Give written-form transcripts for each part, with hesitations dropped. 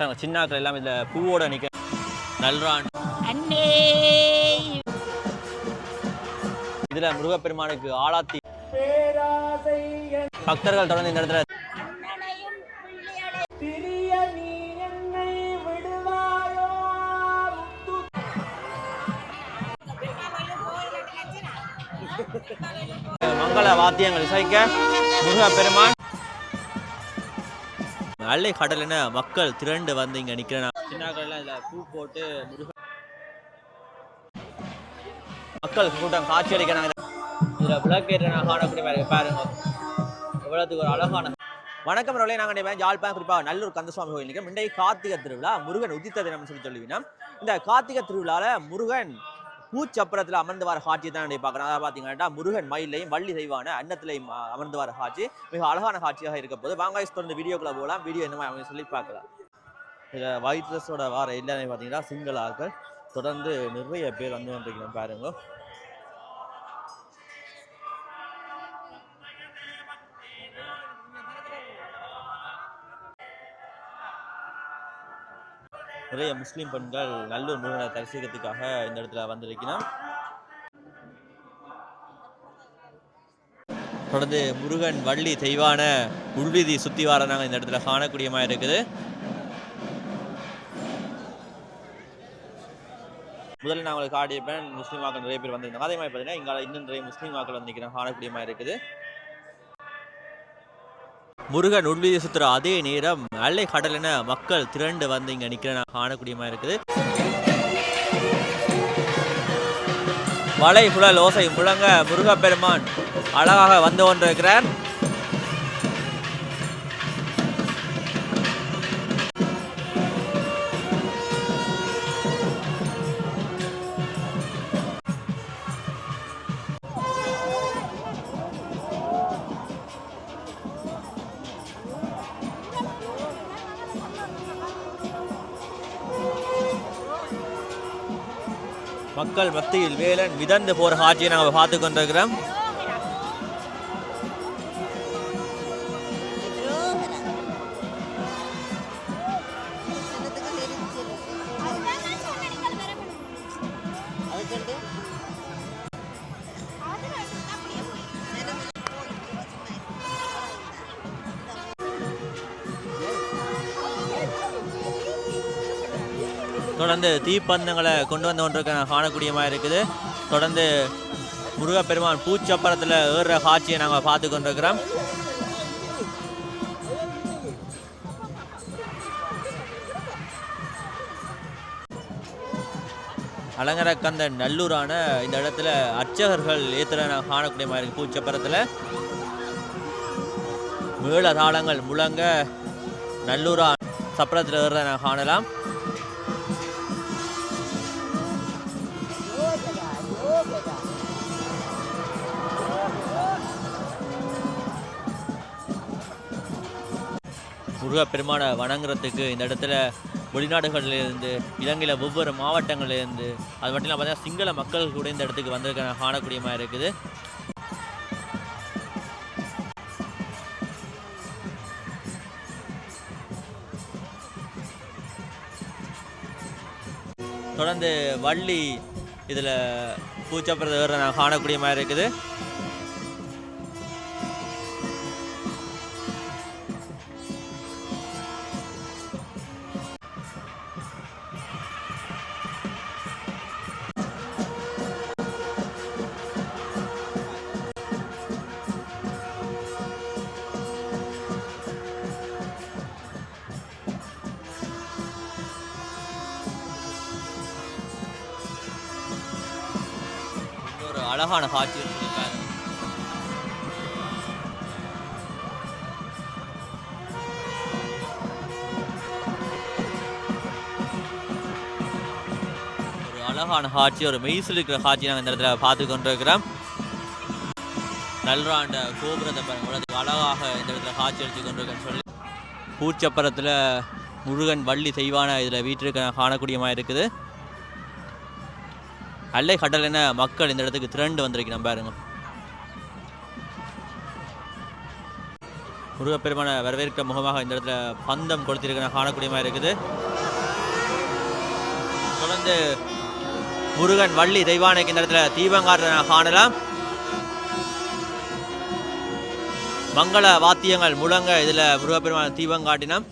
சின்னாக்கள் எல்லாம் இதுல பூவோட நிக்க நல்றான் இதுல முருகப்பெருமானுக்கு ஆளாத்தி பக்தர்கள் தொடர்ந்து இந்த இடத்துல மங்கள வாத்தியங்கள் இசைக்க முருகப்பெருமான் அள்ளை கடலின மக்கள் திரண்டு வந்து இங்க நிக்கிறேன் சின்னாக்கள்லாம் இதுல பூ போட்டு மக்கள் கூட்டம் காட்சி அளிக்கிறாங்க இதுல விளக்கேற்ற காணக்கூடிய பாருங்க எவ்வளவுக்கு ஒரு அழகான வணக்கம் ரோலே நாங்கள் யாழ்ப்பாணம் குறிப்பாக நல்லூர் கந்தசுவாமி கோயில் நிற்கிறோம். இன்றைக்கு கார்த்திகை திருவிழா முருகன் உதித்த தினம் சொல்லுவீங்கன்னா இந்த கார்த்திகை திருவிழால முருகன் பூச்சப்பரத்தில் அமர்ந்து வர காட்சி தான் பார்க்குறோம். அதாவது பார்த்தீங்கன்னா முருகன் மயிலையும் வள்ளி தெய்வான அன்னத்திலையும் அமர்ந்து வர காட்சி மிக அழகான காட்சியாக இருக்க போது வாங்க தொடர்ந்து வீடியோக்குள்ள போகலாம். வீடியோ என்னமா அவங்க சொல்லி பார்க்கலாம். இதில் ஒயிட் ட்ரெஸ்ஸோட வார எல்லாமே பார்த்தீங்கன்னா சிங்கிள் ஆட்கள் தொடர்ந்து நிறைய பேர் வந்து கொண்டிருக்கிறோம் பாருங்க. நிறைய முஸ்லீம் பெண்கள் நல்லூர் முருகனை தரிசிக்கிறதுக்காக இந்த இடத்துல வந்திருக்கிறோம். தொடர்ந்து முருகன் வள்ளி தெய்வான உள்வீதி சுத்தி வார நாங்கள் இந்த இடத்துல காணக்கூடியமாக இருக்குது. முதல்ல நான் உங்களுக்கு காட்டியிருப்பேன் முஸ்லீம் வாக்கள் நிறைய பேர் வந்திருந்தாங்க. அதே மாதிரி பார்த்தீங்கன்னா இங்கே இன்னும் நிறைய முஸ்லீம் வாக்கள் வந்திருக்கிறோம் காணக்கூடியமாக இருக்குது. முருகன் உள்வீதி சுத்துற அதே நேரம் அலை கடலின மக்கள் திரண்டு வந்து இங்க நிக்கிற காணக்கூடியமா இருக்குது. மலை புழல் ஓசை முழங்க முருகப்பெருமான் அழகாக வந்து கொண்டிருக்கிறார். மக்கள் மத்தியில் வேலன் மிதந்து போற காட்சியை நாங்கள் பார்த்து கொண்டிருக்கிறோம். தொடர்ந்து தீப்பந்தங்களை கொண்டு வந்து கொண்டிருக்க காணக்கூடியமாக இருக்குது. தொடர்ந்து முருகப்பெருமான் பூச்சப்பரத்தில் ஏறுற காட்சியை நாங்கள் பார்த்து கொண்டிருக்கிறோம். அலங்கரக்கந்த நல்லூரான இந்த இடத்துல அர்ச்சகர்கள் ஏற்றுற காணக்கூடிய மாதிரி இருக்கு. பூச்சப்பரத்தில் மேள தாளங்கள் முழங்க நல்லூரா சப்பரத்தில் ஏறுற நான் காணலாம். முருகப்பெருமானை வணங்குறதுக்கு இந்த இடத்துல வெளிநாடுகளிலிருந்து இலங்கையில் ஒவ்வொரு மாவட்டங்களிலிருந்து அது மட்டும் இல்லாமல் பார்த்தீங்கன்னா சிங்கள மக்கள் கூட இந்த இடத்துக்கு வந்திருக்க காணக்கூடியமாக இருக்குது. தொடர்ந்து வள்ளி இதில் பூச்சப்பரத்தை காணக்கூடியமாக இருக்குது. அழகான காட்சி சொல்லியிருக்காங்க. ஒரு அழகான காட்சி, ஒரு மெய்சில் இருக்கிற காட்சி நாங்கள் இந்த இடத்துல பார்த்து கொண்டிருக்கிறோம். நல்லறாண்ட கோபுரத்தை பாருங்க அழகாக இந்த இடத்துல காட்சி அளித்து கொண்டிருக்கேன்னு சொல்லி பூச்சப்பரத்தில் முருகன் வள்ளி தெய்வான இதில் வீட்டிற்கு காணக்கூடியமாக இருக்குது. அலை கடல் என மக்கள் இந்த இடத்துக்கு திரண்டு வந்திருக்கிறோம் பாருங்க. முருகப்பெருமான வரவேற்கிற முகமாக இந்த இடத்துல பந்தம் கொடுத்திருக்கிற காணக்கூடியமாக இருக்குது. தொடர்ந்து முருகன் வள்ளி தெய்வானைக்கு இந்த இடத்துல தீபங்காட்ட காணலாம். மங்கள வாத்தியங்கள் முழங்க இதில் முருகப்பெருமான தீபம் காட்டினோம்.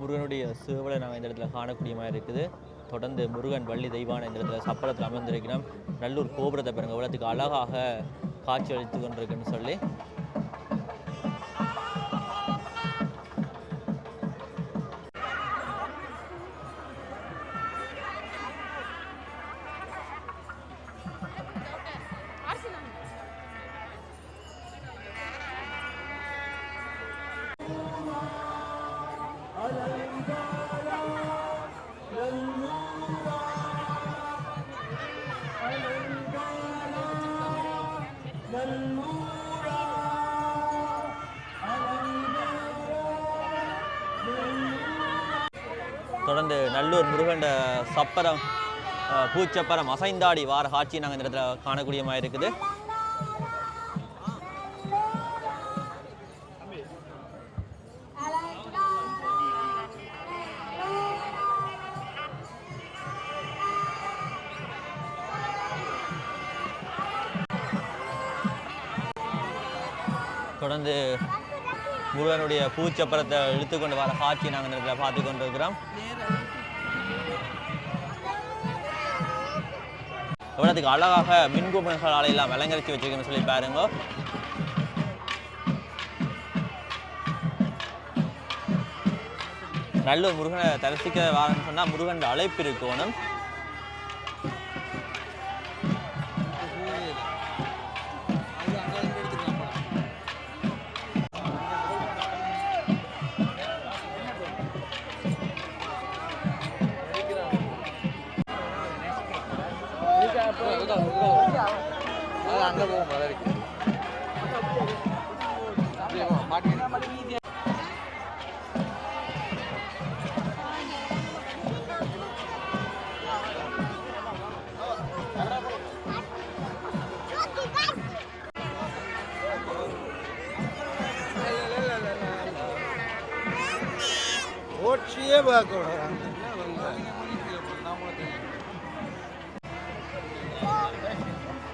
முருகனுடைய சேவலை நாங்கள் இந்த இடத்துல காணக்கூடிய மாதிரி இருக்குது. தொடர்ந்து முருகன் வள்ளி தெய்வான இந்த இடத்துல சப்பரத்தில் அமர்ந்திருக்கிறோம். நல்லூர் கோபுரத்தை பாருங்க இவ்வளோத்துக்கு அழகாக காட்சி அளித்து கொண்டிருக்குன்னு சொல்லி தொடர்ந்து நல்லூர் முருகன் சப்பரம் பூச்சப்பரம் அசைந்தாடி வார காட்சி நாங்கள் இந்த இடத்துல காணக்கூடிய மாதிரி இருக்குது. தொடர்ந்து முருகனுடைய பூச்சப்பரத்தை இழுத்துக்கொண்டு வர காட்சி நாங்கள் இந்த இடத்துல பார்த்து கொண்டிருக்கிறோம். எவ்வளோத்துக்கு அழகாக மின்கூப்பன்களால் எல்லாம் அலங்கரித்து வச்சிருக்கேன்னு சொல்லி பாருங்க. நல்லூர் முருகனை தரிசிக்க வாரன்னு சொன்னால் முருகன் அழைப்பு இருக்கணும்.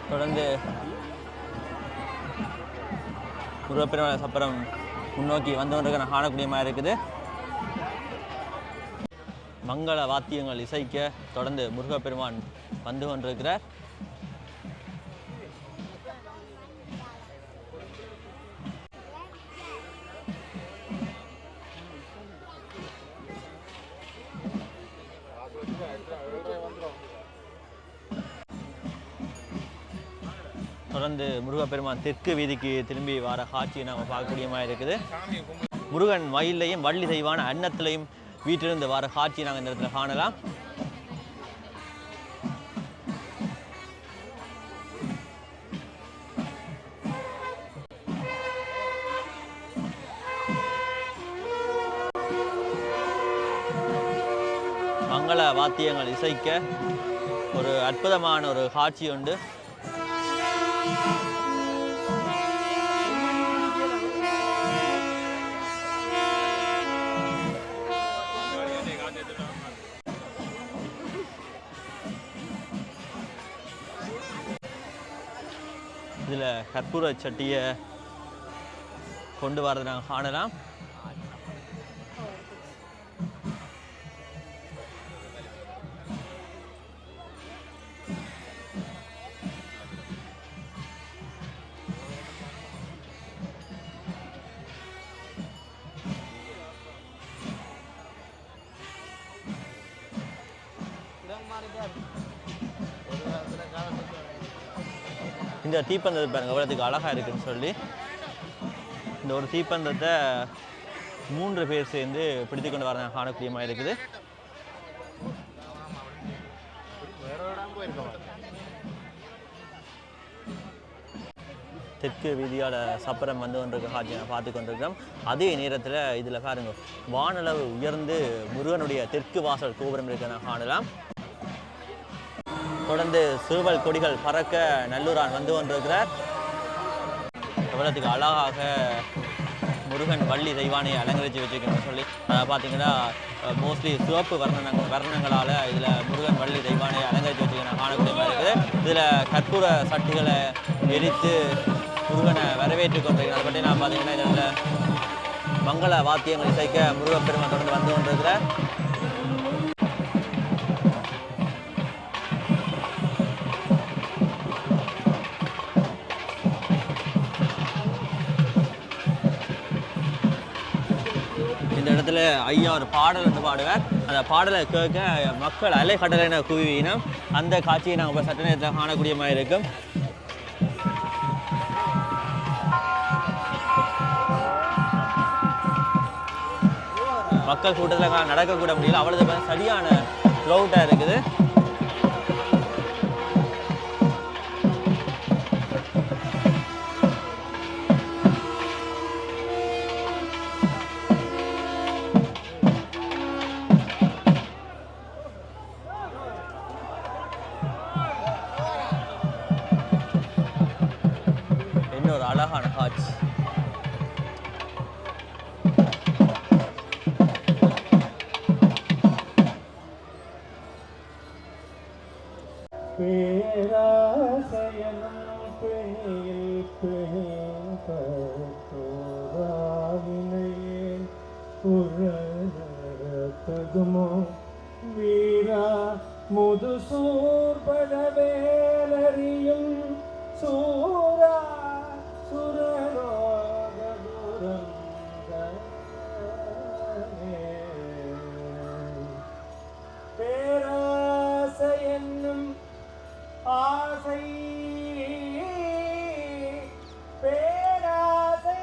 தொடர்ந்து முருகப்பெருமான சப்பரம் முன்னோக்கி வந்து கொண்டிருக்கிற காணக்கூடிய மாதிரி இருக்குது. மங்கள வாத்தியங்கள் இசைக்க தொடர்ந்து முருகப்பெருமான் வந்து கொண்டிருக்கிறார். தொடர்ந்து முருகப்பெருமான் தெற்கு வீதிக்கு திரும்பி வர காட்சியை நாம் பார்க்கக்கூடிய மாதிரி இருக்குது. முருகன் மயிலையும் வள்ளி தெய்வான அன்னத்திலையும் வீட்டிலிருந்து வர காட்சியை நாங்கள் இந்த இடத்துல காணலாம். மங்கள வாத்தியங்கள் இசைக்க ஒரு அற்புதமான ஒரு காட்சி உண்டு. இதில் கற்பூர சட்டியை கொண்டு வரதை நாங்கள் காணலாம். இந்த தீப்பந்தத்தை பாருங்க எவ்வளோத்துக்கு அழகாக இருக்குன்னு சொல்லி. இந்த ஒரு தீப்பந்தத்தை 3 பேர் சேர்ந்து பிடித்து கொண்டு வர காணக்கூடிய மாதிரி இருக்குது. தெற்கு வீதியால் சப்பரம் வந்து கொண்டிருக்க காட்சியை பார்த்து கொண்டிருக்கிறோம். அதே நேரத்தில் இதில் பாருங்க வானளவு உயர்ந்து முருகனுடைய தெற்கு வாசல் கோபுரம் இருக்கிற காணலாம். தொடர்ந்து சிறுவல் கொடிகள் பறக்க நல்லூரான் வந்து கொண்டிருக்கிறார். எவ்வளவுக்கு அழகாக முருகன் வள்ளி தெய்வானையை அலங்கரித்து வச்சுக்கணும்னு சொல்லி அதை பார்த்தீங்கன்னா மோஸ்ட்லி சிவப்பு வர்ணங்களால் இதில் முருகன் வள்ளி தெய்வானையை அலங்கரித்து வச்சுக்கணும் காணக்கூடிய மாதிரி இருக்குது. இதில் கற்பூர சட்டிகளை எரித்து முருகனை வரவேற்று கொண்டிருக்கிறேன். அதை பற்றி நான் பார்த்தீங்கன்னா இதில் மங்கள வாத்தியங்கள் இசைக்க முருகப்பெருமான் தொடர்ந்து வந்து கொண்டிருக்கிறார். ஐயா ஒரு பாடல் வந்து பாடுவார். அந்த பாடலை கேட்க மக்கள் அலை கடலின குவியினம் அந்த காட்சியை நாங்கள் இப்போ சட்ட நேரத்தில் காணக்கூடிய மாதிரி இருக்கும். மக்கள் கூட்டத்தில் நடக்கக்கூட முடியல, அவ்வளவு சரியான க்ரௌடாக இருக்குது. அழகான காட்சி. வீரா முதுசூர் படவேலறியும் சூரா பேராசை என்னும் ஆசை பேராசை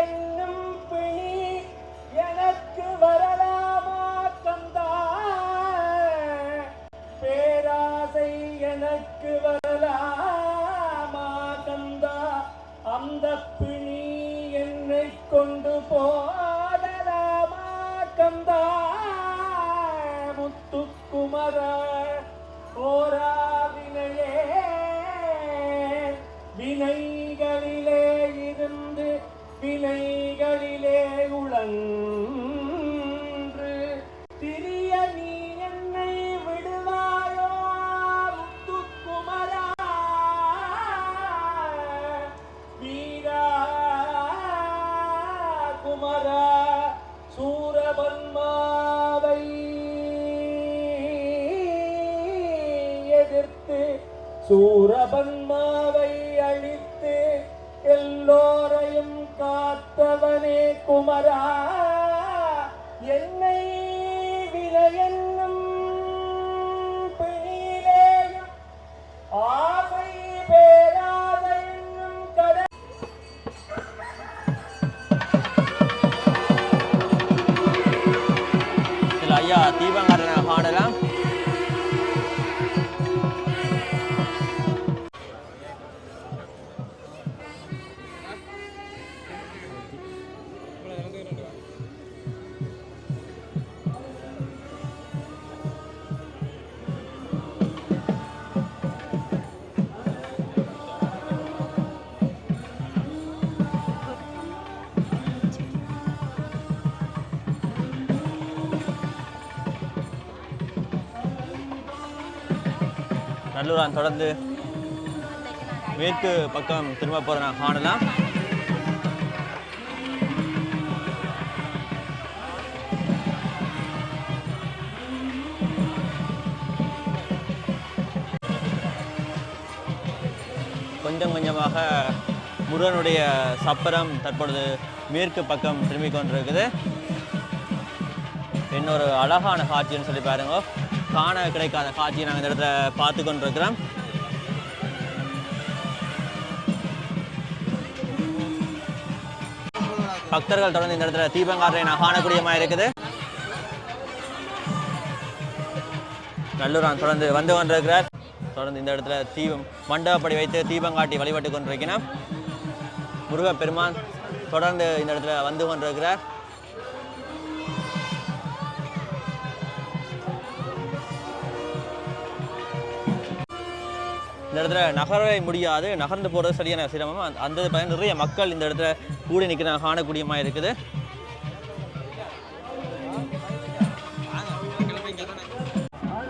என்னும் பிணி எனக்கு வரலாமா கந்தா பேராசை எனக்கு வரலாமா கந்தா அந்த பிணி என்னை கொண்டு போடலாமா கந்தா முத்துக்குமர ஓராவினையே வினைகளிலே இருந்து வினைகளிலே உழன்று திரிய நீ என்னை விடுவாயோ முத்துக்குமரா வீரா குமரா சூரபன்மாவை எதிர்த்து சூரபன்மாவை அழித்து எல்லோரையும் காத்தவனே குமரா என்னை விலையென்னும் பிணியிலேயும் ஆசை பேராதை என்னும் கடல் இதில் ஐயா தீபங்காரனை காணலாம். நல்லூரான் தொடர்ந்து மேற்கு பக்கம் திரும்ப போகிறத நான் காணலாம். கொஞ்சம் கொஞ்சமாக முருகனுடைய சப்பரம் தற்பொழுது மேற்கு பக்கம் திரும்பி கொண்டிருக்குது. இன்னொரு அழகான காட்சின்னு சொல்லி பாருங்க, காண கிடைக்காத காட்சியை நாங்கள் இந்த இடத்துல பார்த்து கொண்டிருக்கிறோம். பக்தர்கள் தொடர்ந்து இந்த இடத்துல தீபங்காரரை நான் காணக்கூடிய மாதிரி இருக்குது. நல்லூரான் தொடர்ந்து வந்து கொண்டிருக்கிறார். தொடர்ந்து இந்த இடத்துல தீபம் மண்டபப்படி வைத்து தீபம் காட்டி வழிபட்டு கொண்டிருக்கிறோம். முருகப்பெருமான் தொடர்ந்து இந்த இடத்துல வந்து கொண்டிருக்கிறார். இந்த இடத்துல நகரவே முடியாது, நகர்ந்து போகிறது சரியான சிரமம். அந்த பக்கம் நிறைய மக்கள் இந்த இடத்துல கூடி நிற்கிற காணக்கூடியமாக இருக்குது.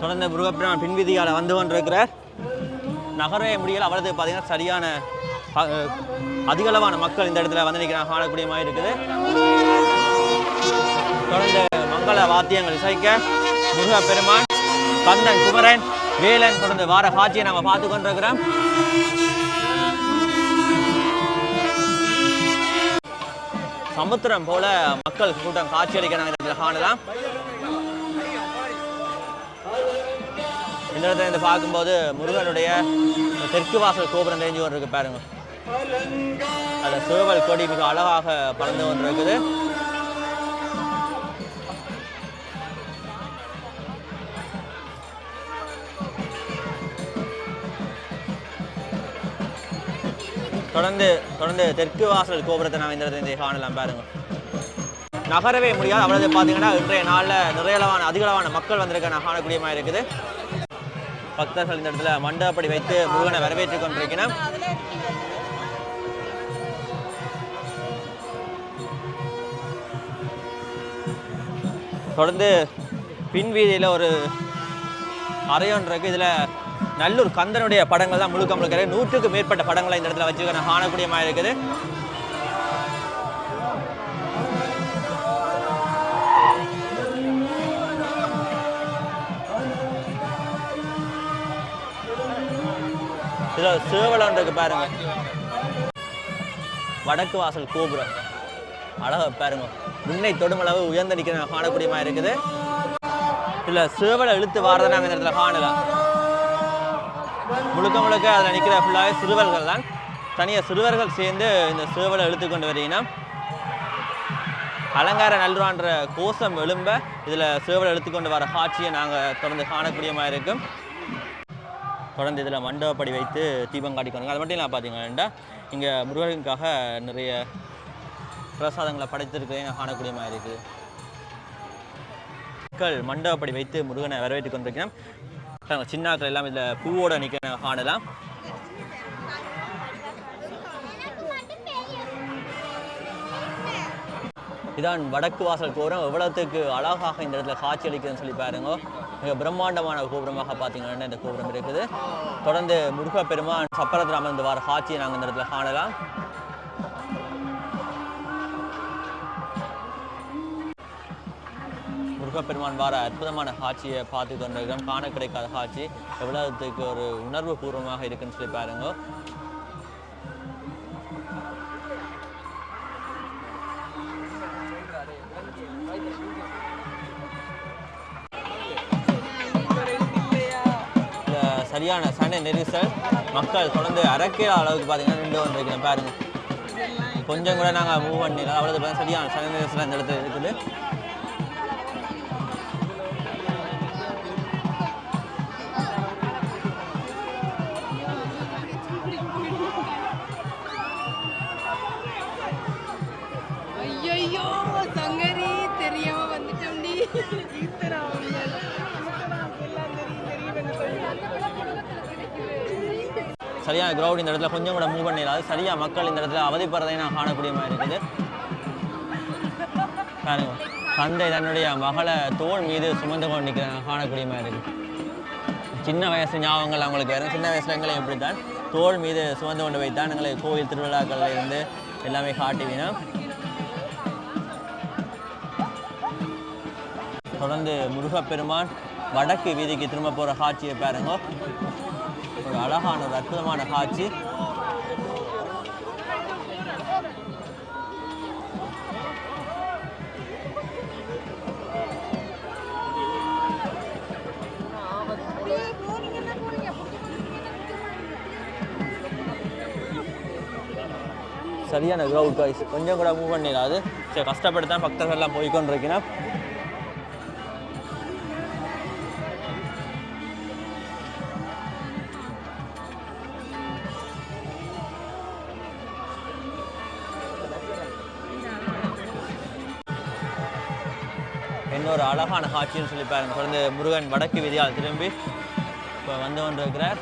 தொடர்ந்து முருகப்பெருமான் பின்வீதியால் வந்து கொண்டிருக்கிறார். நகரவே முடியல, அவரது பார்த்தீங்கன்னா சரியான அதிகளவான மக்கள் இந்த இடத்துல வந்து நிற்கிற காணக்கூடியமாக இருக்குது. தொடர்ந்து மங்கள வாத்தியங்கள் இசைக்க முருகப்பெருமான், கந்தன், குமரன், வேலன் தொடர்ந்து வார காட்சியை நாம பார்த்து கொண்டிருக்கிறோம். சமுத்திரம் போல மக்கள் கூட்டம் காட்சியளிக்க நாங்கள் காணலாம். இந்த இடத்துல இருந்து பார்க்கும்போது முருகனுடைய தெற்கு வாசல் கோபுரம் தெரிஞ்சு கொண்டு இருக்கு பாருங்க. அது சேவல் கொடி மிக அழகாக பறந்து கொண்டு இருக்குது. தொடர்ந்து தெற்கு வாசல் கோபுரத்தை நாங்கள் இந்த இடத்துல காணலாம் பாருங்க. நகரவே முடியாது, அவ்வளவு பார்த்தீங்கன்னா இன்றைய நாளில் அதிகளவான மக்கள் வந்திருக்க நான் காணக்கூடியமாக இருக்குது. பக்தர்கள் இந்த இடத்துல மண்டபப்படி வைத்து முருகனை வரவேற்றுக் கொண்டிருக்கிறோம். தொடர்ந்து பின்வீதியில் ஒரு அறையொன்று இருக்கு. இதில் நல்லூர் கந்தனுடைய படங்கள் தான் முழுக்க 100க்கு மேற்பட்ட படங்களை இந்த இடத்துல வச்சுருக்க நான் காணக்கூடியமாக இருக்குது. இதில் சேவலம் இருக்கு பாருங்க. வடக்கு வாசல் கோபுரம் அழகா பாருங்க, முன்னை தொடுமளவு உயர்ந்த நிற்கிற காணக்கூடியமாக இருக்குது. இதில் சேவலை இழுத்து வாரதை நாங்கள் இந்த இடத்துல காணலாம். முழுக்க அதில் நிற்கிற ஃபுல்லாகவே சிறுவர்கள் தான். தனியாக சிறுவர்கள் சேர்ந்து இந்த சேவலை இழுத்து கொண்டு வரீங்கன்னா அலங்கார நல்லூரான்ற கோஷம் எழும்ப இதில் சேவலை இழுத்துக்கொண்டு வர காட்சியை நாங்கள் தொடர்ந்து காணக்கூடியமாக இருக்கும். தொடர்ந்து இதில் மண்டபப்படி வைத்து தீபம் காட்டிக்கொண்டு, அது மட்டும் இல்லை பார்த்தீங்கன்னா இங்கே முருகனுக்காக நிறைய பிரசாதங்களை படைத்திருக்கிறதையும் காணக்கூடியமாக இருக்குது. மக்கள் மண்டபப்படி வைத்து முருகனை வரவேற்றுக் கொண்டிருக்கிறோம். சின்னாக்கள் எல்லாம் இதில் பூவோட நிற்க காணலாம். இதான் வடக்கு வாசல் கோபுரம். எவ்வளவுக்கு அழகாக இந்த இடத்துல காட்சி அளிக்குதுன்னு சொல்லி பாருங்க. மிக பிரம்மாண்டமான கோபுரமாக பார்த்தீங்கன்னா இந்த கோபுரம் இருக்குது. தொடர்ந்து முருகப்பெருமான் சப்பரத்தில் அமர்ந்து வர காட்சியை நாங்கள் இந்த இடத்துல காணலாம். முருகப்பெருமான் வார அற்புதமான காட்சியை பார்த்து கொண்டிருக்கிறோம். காண கிடைக்காத காட்சி எவ்வளவுக்கு ஒரு உணர்வு பூர்வமாக இருக்குன்னு சொல்லி பாருங்க. சரியான சண்டை நெரிசல், மக்கள் தொடர்ந்து அரைக்கிற அளவுக்கு பார்த்தீங்கன்னா நின்று வந்துருக்கிறேன் பாருங்க. கொஞ்சம் கூட நாங்கள் மூவ் பண்ணிடலாம், அவ்வளோ சரியான சண்டை நெரிசல் அந்த இடத்துல இருக்குது. சரியான கிரௌட் இந்த இடத்துல கொஞ்சம் கூட மூவ் பண்ணிடாது. சரியாக மக்கள் இந்த இடத்துல அவதிப்படுறதை நான் காணக்கூடிய மாதிரி இருக்குது பாருங்க. தந்தை தன்னுடைய மகளை தோள் மீது சுமந்து கொண்டு நிற்கிற காணக்கூடிய மாதிரி இருக்குது. சின்ன வயசு ஞாபகங்கள் அவங்களுக்கு வேறு. சின்ன வயசுல எங்களை எப்படித்தான் தோள் மீது சுமந்து கொண்டு வைத்தான் எங்களை கோவில் திருவிழாக்களில் இருந்து எல்லாமே காட்டுவினோம். தொடர்ந்து முருகப்பெருமான் வடக்கு வீதிக்கு திரும்ப போகிற காட்சியை பாருங்க. ஒரு அழகான ஒரு அற்புதமான காட்சி. சரியான கிரவுட் காய்ஸ், கொஞ்சம் கூட மூவ் பண்ணிடாது. சரி, கஷ்டப்பட்டு தான் பக்தர்கள்லாம் போய்கொண்டிருக்கிறோம். இன்னொரு அழகான காட்சின்னு சொல்லி பாருங்க. தொடர்ந்து முருகன் வடக்கு வீதியால் திரும்பி இப்போ வந்து கொண்டிருக்கிறார்.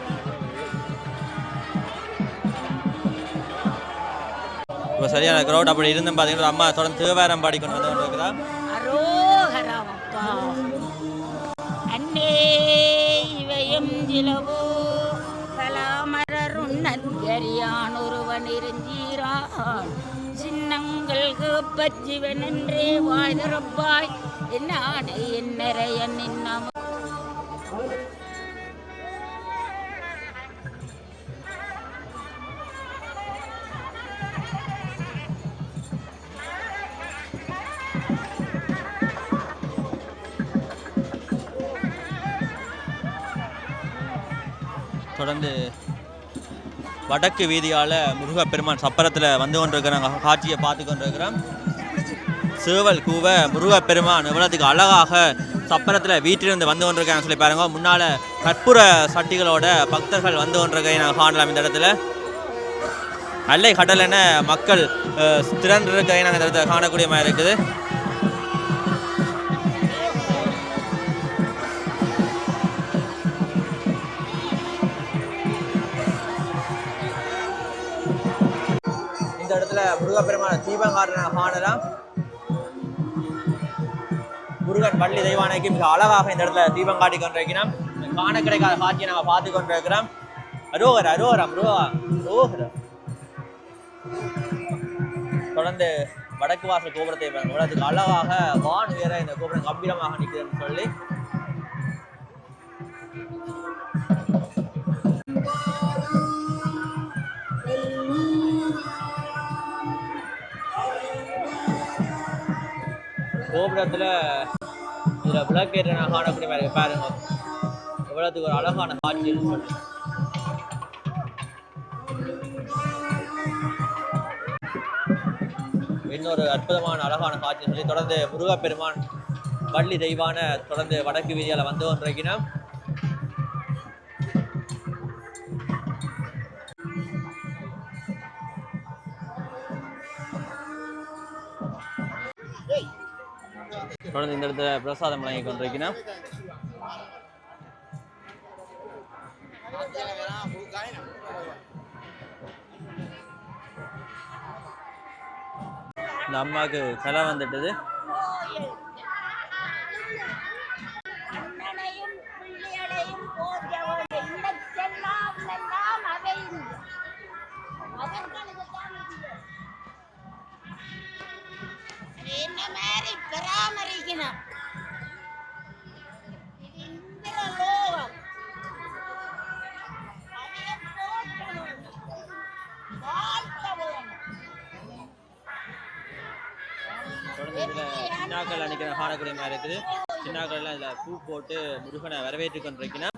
இப்போ சரியான கிரௌட் அப்படி இருந்தும் பார்த்தீங்கன்னா அம்மா தொடர்ந்து தேவாரம் பாடிக்கொண்டு வந்து கொண்டிருக்கிறார். அரோகரம் அப்பா அன்னே இவையும் ஜிலவோ கலாமரருண் நற்கரியான் ஒருவன் இருஞ்சீரான் சின்னங்களுக்கு பச்சிவன் என்றே வாய் திறப்பாய் என்னாடை என்னரையன் நின்னம் தொடர்ந்து வடக்கு வீதியால் முருகப்பெருமான் சப்பரத்தில் வந்து கொண்டிருக்கிற காட்சியை பார்த்து கொண்டிருக்கிறோம். சேவல் கூவ முருகப்பெருமான் எவ்வளோத்துக்கு அழகாக சப்பரத்தில் வீட்டிலிருந்து வந்து கொண்டிருக்காங்க சொல்லி பாருங்க. முன்னால் கற்பூர சட்டிகளோட பக்தர்கள் வந்து கொண்டிருக்கை நாங்கள் காணலாம். இந்த இடத்துல அல்லை கடலென மக்கள் திறந்திருக்கை நாங்கள் இந்த இடத்துல காணக்கூடிய மாதிரி இருக்குது. இந்த இடத்துல முருகப்பெருமான தீபம் காணலாம். முருகன் பள்ளி தெய்வானைக்கு மிக அழகாக இந்த இடத்துல தீபம் காட்டி கொண்டிருக்கிறோம். காண கிடைக்காத காட்சியை நாங்கள் பார்த்து கொண்டிருக்கிறோம். அரோகர அரோகரா முருகா அரோகர. தொடர்ந்து வடக்கு வாசல் கோபுரத்தை உலகத்துக்கு அழகாக வான் உயர இந்த கோபுரம் கம்பீரமாக நிற்கிறதுன்னு சொல்லி கோபுரத்தில் இதில் விளக்கேற்ற நான் காணக்கூடிய மாதிரி பாருங்க. எவ்வளோத்துக்கு ஒரு அழகான காட்சின்னு சொல்லி இன்னொரு அற்புதமான அழகான காட்சின்னு சொல்லி தொடர்ந்து முருகப்பெருமான் வள்ளி தெய்வான தொடர்ந்து வடக்கு வீதியால் வந்து கொண்டிருக்கிறோம். தொடர்ந்து இந்த இடத்துல பிரசாதம் வழங்கி கொண்டிருக்கிறோம். இந்த அம்மாவுக்கு செலவு வந்துட்டது. என்ன மாதிரி பராமரிக்கணும். இது இந்திர லோகம். அதைய போற்றணும். வாழ்த்த வேணும். தொடர்ந்து இதில் சின்னாக்கள் அன்னைக்கு காணக்கூடிய மாதிரி இருக்குது. சின்னாக்கள்லாம் இதில் பூ போட்டு முருகனை வரவேற்று கொண்டிருக்கிறேன்.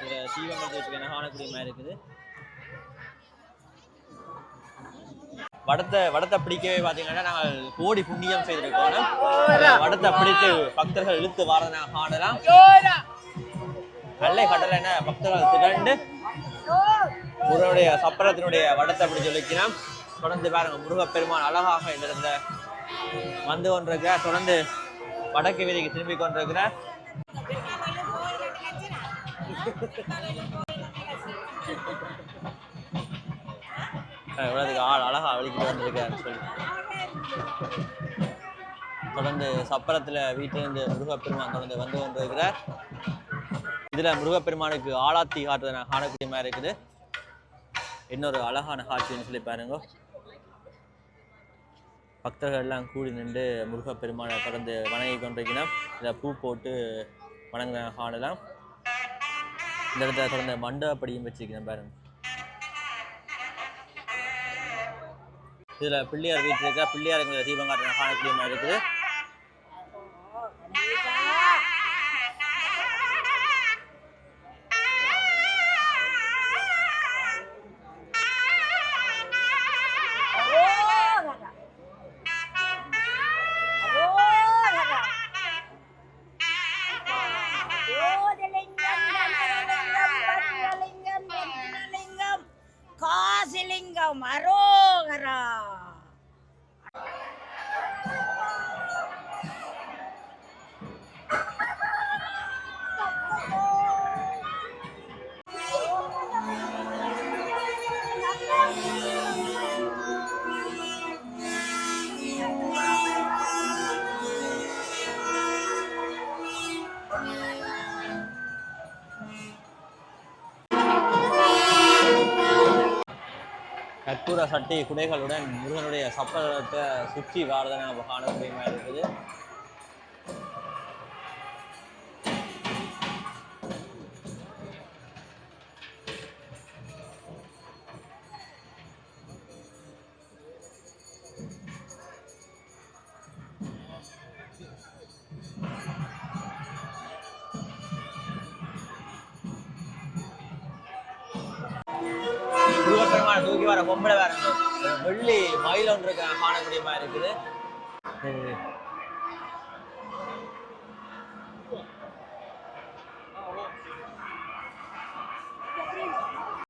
இதில் தீபங்கள் வச்சுக்க காணக்கூடிய மாதிரி இருக்குது. வடத்தை பிடிக்கவே பார்த்தீங்கன்னா நாங்கள் கோடி புண்ணியம் செய்திருக்கோம். வடத்தை பிடித்து பக்தர்கள் இழுத்து வாரதை நாங்கள் காணலாம். நல்ல கடலைன பக்தர்கள் திரண்டு முருகனுடைய சப்பரத்தினுடைய வடத்தை பிடிச்சு இழுக்கிறோம். தொடர்ந்து பாருங்க முருகப்பெருமான் அழகாக இந்த இடத்துல வந்து கொண்டிருக்கிறார். தொடர்ந்து வடக்கு வீதிக்கு திரும்பி கொண்டிருக்கிறார். இவ்வளோதுக்கு ஆள் அழகா வலிக்கிட்டு வந்திருக்காருன்னு சொல்லி தொடர்ந்து சப்பரத்தில் வீட்டிலிருந்து முருகப்பெருமான் தொடர்ந்து வந்து கொண்டிருக்கிறார். இதில் முருகப்பெருமானுக்கு ஆளாத்தி காட்டுறதை நான் காணக்கூடிய மாதிரி இருக்குது. இன்னொரு அழகான காட்சின்னு சொல்லி பாருங்க. பக்தர்கள் எல்லாம் கூடி நின்று முருகப்பெருமானை தொடர்ந்து வணங்கி கொண்டிருக்கிறோம். இதில் பூ போட்டு வணங்க காணலாம். இந்த இடத்துல தொடர்ந்து மண்டபப்படியும் வச்சிருக்கிறேன் பாருங்க. இதில் பிள்ளையார் வீட்டில் இருக்க பிள்ளையாருங்கிற தீபம் காட்டுற காணக்கூடிய மாதிரி இருக்குது. காசிலிங்கம் அரோகரா. கற்பூர சட்டி குடைகளுடன் முருகனுடைய சப்பரத்தை சுற்றி வாரதை நம்ம காணக்கூடியமா இருக்குது. முருகப்பெருமான தூக்கி வர பொம்பளை வேற வெள்ளி மயில் ஒன்று காணக்கூடிய மாதிரி இருக்குது.